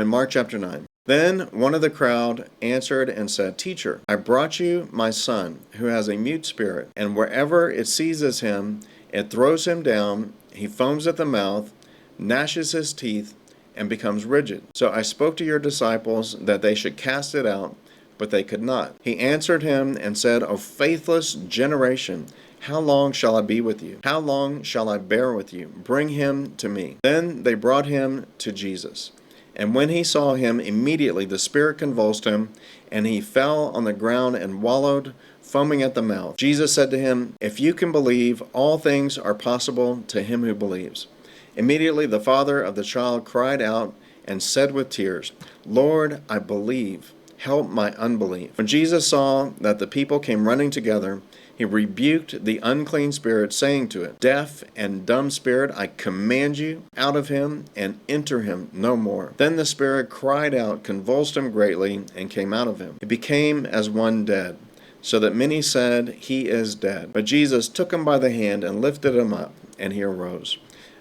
In Mark chapter 9. Then one of the crowd answered and said, Teacher, I brought you my son, who has a mute spirit, and wherever it seizes him, it throws him down, he foams at the mouth, gnashes his teeth, and becomes rigid. So I spoke to your disciples that they should cast it out, but they could not. He answered him and said, O faithless generation, how long shall I be with you? How long shall I bear with you? Bring him to me. Then they brought him to Jesus. And when he saw him, immediately the spirit convulsed him, and he fell on the ground and wallowed, foaming at the mouth. Jesus said to him, If you can believe, all things are possible to him who believes. Immediately the father of the child cried out and said with tears, Lord, I believe. Help my unbelief. When Jesus saw that the people came running together, he rebuked the unclean spirit, saying to it, Deaf and dumb spirit, I command you out of him, and enter him no more. Then the spirit cried out, convulsed him greatly, and came out of him. He became as one dead, so that many said, He is dead. But Jesus took him by the hand and lifted him up, and he arose.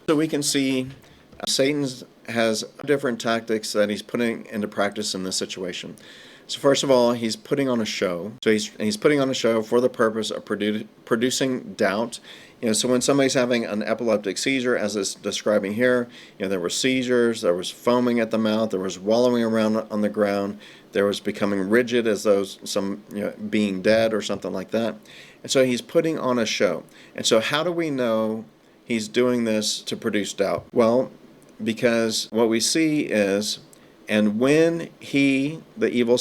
So we can see Satan has different tactics that he's putting into practice in this situation. So first of all, he's putting on a show. So he's putting on a show for the purpose of producing doubt. So when somebody's having an epileptic seizure, as it's describing here, there were seizures, there was foaming at the mouth, there was wallowing around on the ground, there was becoming rigid as though being dead or something like that. And so he's putting on a show. And so how do we know he's doing this to produce doubt? Well, because what we see is, and when the evil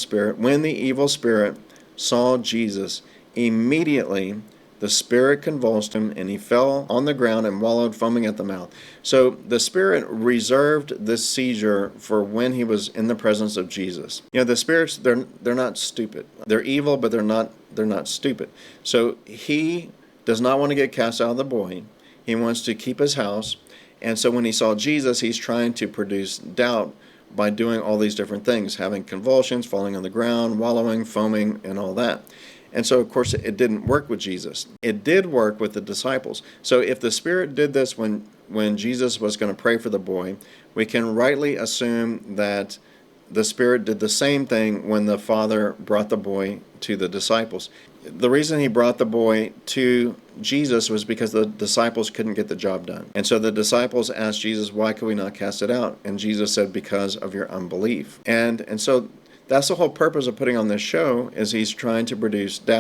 spirit saw Jesus, immediately the spirit convulsed him, and he fell on the ground and wallowed, foaming at the mouth. So the spirit reserved this seizure for when he was in the presence of Jesus. The spirits, they're not stupid. They're evil, but they're not stupid. So he does not want to get cast out of the boy. He wants to keep his house. And so when he saw Jesus, he's trying to produce doubt by doing all these different things, having convulsions, falling on the ground, wallowing, foaming, and all that. And so, of course, it didn't work with Jesus. It did work with the disciples. So if the Spirit did this when Jesus was going to pray for the boy, we can rightly assume that the Spirit did the same thing when the Father brought the boy to the disciples. The reason he brought the boy to Jesus was because the disciples couldn't get the job done. And so the disciples asked Jesus, why could we not cast it out? And Jesus said, because of your unbelief. And so that's the whole purpose of putting on this show, is he's trying to produce doubt.